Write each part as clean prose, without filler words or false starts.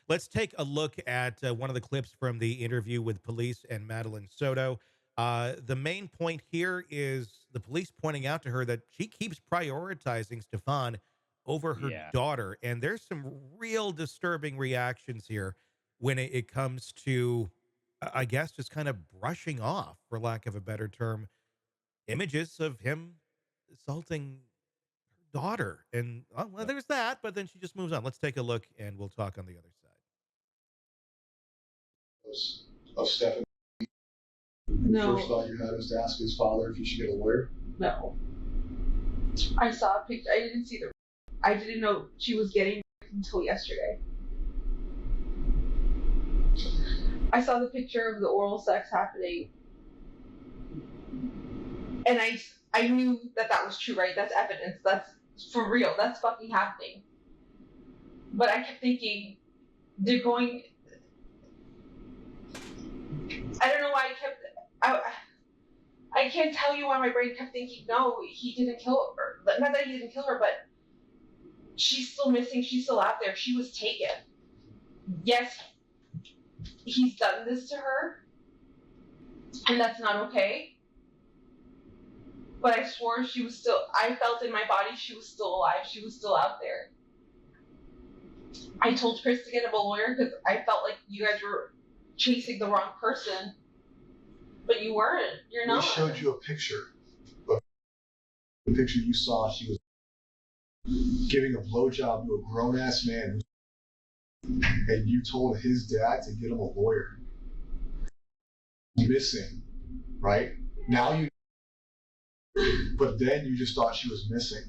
Let's take a look at one of the clips from the interview with police and Madeline Soto. The main point here is the police pointing out to her that she keeps prioritizing Stephan over her Yeah. daughter. And there's some real disturbing reactions here when it comes to, I guess, just kind of brushing off, for lack of a better term, images of him assaulting her daughter. And, oh, well, Yep. there's that. But then she just moves on. Let's take a look and we'll talk on the other side. Of Stephan. No. The first thought you had was to ask his father if he should get a lawyer? No. I saw a picture. I didn't see the. I didn't know she was getting until yesterday. I saw the picture of the oral sex happening, and I knew that was true, right? That's evidence. That's for real. That's fucking happening. But I kept thinking, they're going. I don't know why I can't tell you why my brain kept thinking, no, he didn't kill her. Not that he didn't kill her, but she's still missing. She's still out there. She was taken. Yes, he's done this to her, and that's not okay. But I swore I felt in my body she was still alive. She was still out there. I told Chris to get him a lawyer because I felt like you guys were chasing the wrong person. But you weren't. You're not. We showed you a picture. The picture you saw, she was giving a blowjob to a grown-ass man, and you told his dad to get him a lawyer. Missing, right? Now you, but then you just thought she was missing.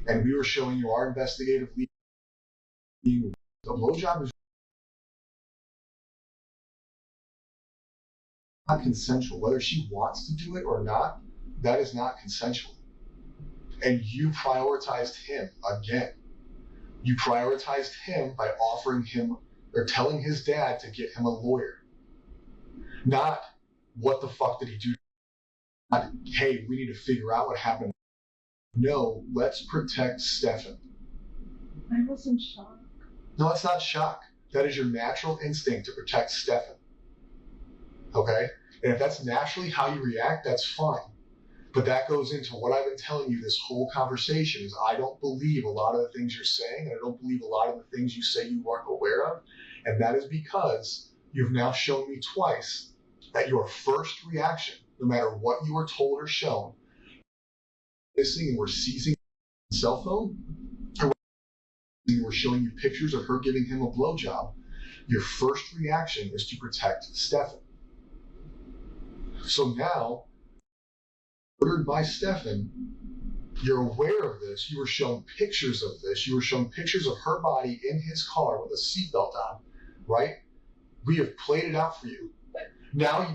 And we were showing you our investigative lead. A blowjob is not consensual. Whether she wants to do it or not, that is not consensual. And you prioritized him again. You prioritized him by offering him or telling his dad to get him a lawyer. Not what the fuck did he do? Not, hey, we need to figure out what happened. No, let's protect Stephan. I was in shock. No, that's not shock. That is your natural instinct to protect Stephan. Okay? And if that's naturally how you react, that's fine. But that goes into what I've been telling you this whole conversation is I don't believe a lot of the things you're saying, and I don't believe a lot of the things you say you weren't aware of. And that is because you've now shown me twice that your first reaction, no matter what you were told or shown, missing and we're seizing the cell phone, or we're showing you pictures of her giving him a blowjob, your first reaction is to protect Stephan. So now, ordered by Stephan, you're aware of this. You were shown pictures of this. You were shown pictures of her body in his car with a seatbelt on, right? We have played it out for you. Now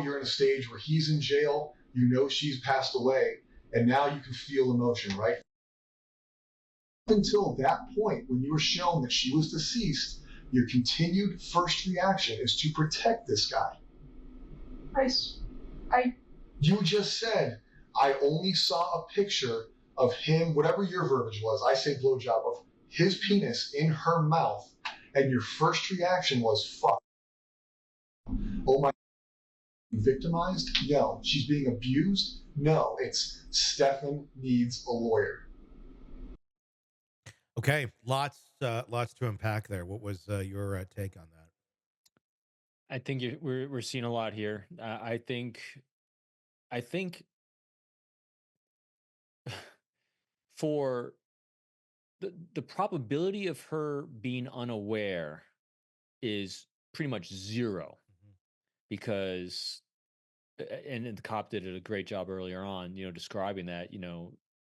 you're in a stage where he's in jail. You know she's passed away, and now you can feel emotion, right? Until that point, when you were shown that she was deceased, your continued first reaction is to protect this guy. You just said, I only saw a picture of him, whatever your verbiage was, I say blowjob, of his penis in her mouth, and your first reaction was, fuck. Oh my, victimized? No. She's being abused? No. It's Stephan needs a lawyer. Okay, lots to unpack there. What was your take on that? I think we're seeing a lot here. I think for the probability of her being unaware is pretty much zero because and the cop did a great job earlier on, describing that,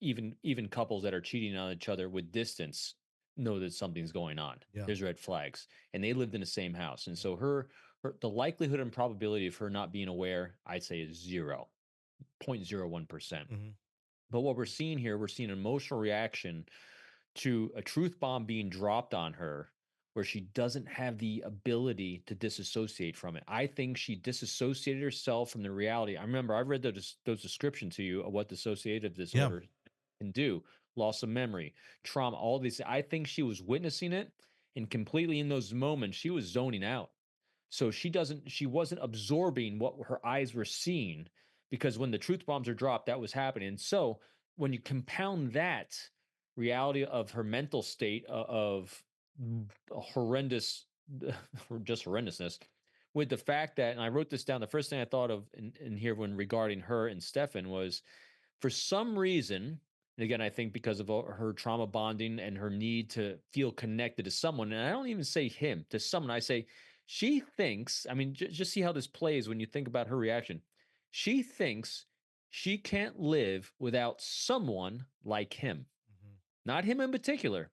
even couples that are cheating on each other with distance know that something's going on. Yeah. There's red flags, and they lived in the same house. And so the likelihood and probability of her not being aware, I'd say, is 0.01%. But what we're seeing here, we're seeing an emotional reaction to a truth bomb being dropped on her where she doesn't have the ability to disassociate from it. I think she disassociated herself from the reality. I remember I read those descriptions to you of what dissociative disorder can do. Loss of memory, trauma, all these. I think she was witnessing it and completely in those moments, she was zoning out. So she wasn't absorbing what her eyes were seeing, because when the truth bombs are dropped, that was happening. And so when you compound that reality of her mental state of horrendous, or just horrendousness, with the fact that, and I wrote this down, the first thing I thought of in here when regarding her and Stefan was, for some reason, and again, I think because of her trauma bonding and her need to feel connected to someone, and I don't even say him, to someone, I say she thinks, I mean, just see how this plays when you think about her reaction. She thinks she can't live without someone like him. Mhm. Not him in particular,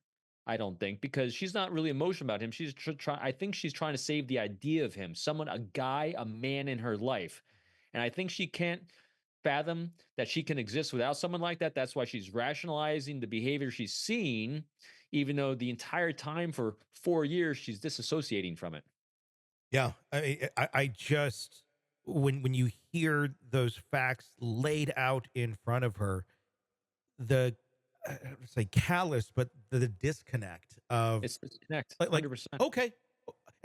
I don't think, because she's not really emotional about him. She's I think she's trying to save the idea of him, someone, a guy, a man in her life. And I think she can't fathom that she can exist without someone like that. That's why she's rationalizing the behavior she's seeing, even though the entire time for 4 years she's disassociating from it. Yeah, I just when you hear those facts laid out in front of her, the I don't wanna say callous, but the disconnect of It's disconnect, like 100%. okay,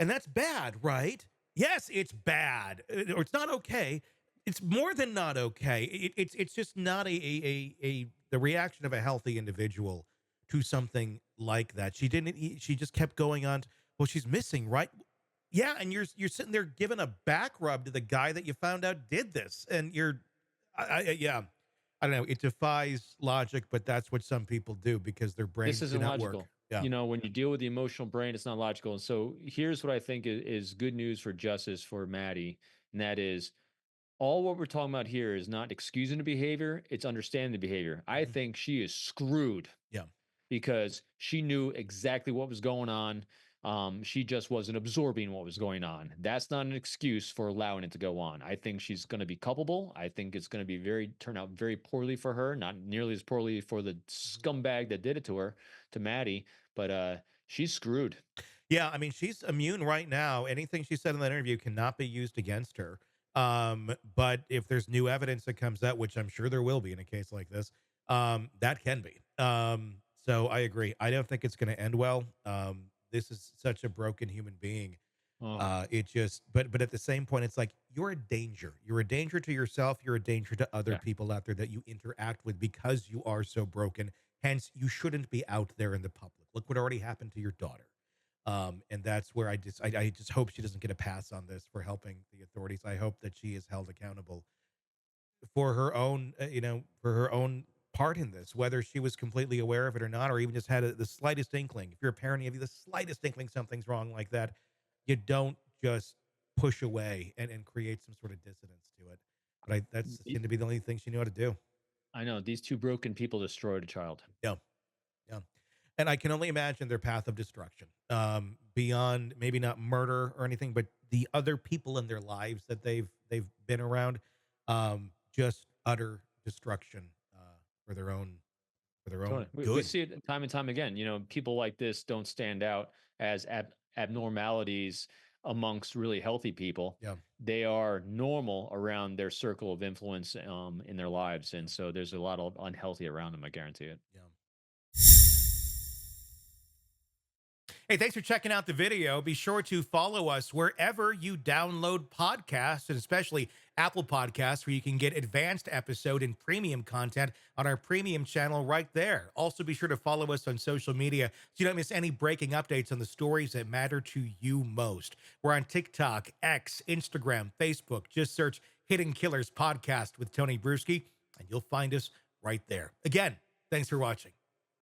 and that's bad, right? Yes, it's bad, or it's not okay. It's more than not okay. It's just not a the reaction of a healthy individual to something like that. She didn't. She just kept going on. Well, she's missing, right? Yeah, and you're sitting there giving a back rub to the guy that you found out did this, and yeah, I don't know. It defies logic, but that's what some people do because their This brains do isn't not work. logical. Yeah. You know, when you deal with the emotional brain, it's not logical. And so here's what I think is good news for justice for Maddie, and that is, all what we're talking about here is not excusing the behavior, it's understanding the behavior. I Mhm. think she is screwed Yeah. because she knew exactly what was going on. She just wasn't absorbing what was going on. That's not an excuse for allowing it to go on. I think she's going to be culpable. I think it's going to be turn out very poorly for her, not nearly as poorly for the Mhm. scumbag that did it to her, to Maddie, but she's screwed. Yeah, I mean, she's immune right now. Anything she said in that interview cannot be used against her. But if there's new evidence that comes out, which I'm sure there will be in a case like this, that can be. So I agree. I don't think it's going to end well. This is such a broken human being. Oh, It just, but at the same point, it's like you're a danger. You're a danger to yourself. You're a danger to other yeah. people out there that you interact with because you are so broken. Hence, you shouldn't be out there in the public. Look what already happened to your daughter. And that's where I just hope she doesn't get a pass on this for helping the authorities. I hope that she is held accountable for her own, for her own part in this, whether she was completely aware of it or not, or even just had the slightest inkling. If you're a parent, you have the slightest inkling something's wrong like that, you don't just push away and create some sort of dissonance to it. But that's The- seemed to be the only thing she knew how to do. I know these two broken people destroyed a child. Yeah. Yeah. And I can only imagine their path of destruction, beyond maybe not murder or anything, but the other people in their lives that they've been around, just utter destruction, for their own Totally. We good. see it time and time again. You know, people like this don't stand out as abnormalities amongst really healthy people. Yeah. They are normal around their circle of influence in their lives. Yeah. And so there's a lot of unhealthy around them. I guarantee it. Yeah. Hey, thanks for checking out the video. Be sure to follow us wherever you download podcasts, and especially Apple Podcasts, where you can get advanced episode and premium content on our premium channel right there. Also, be sure to follow us on social media so you don't miss any breaking updates on the stories that matter to you most. We're on TikTok, X, Instagram, Facebook. Just search Hidden Killers Podcast with Tony Bruschi, and you'll find us right there. Again, thanks for watching.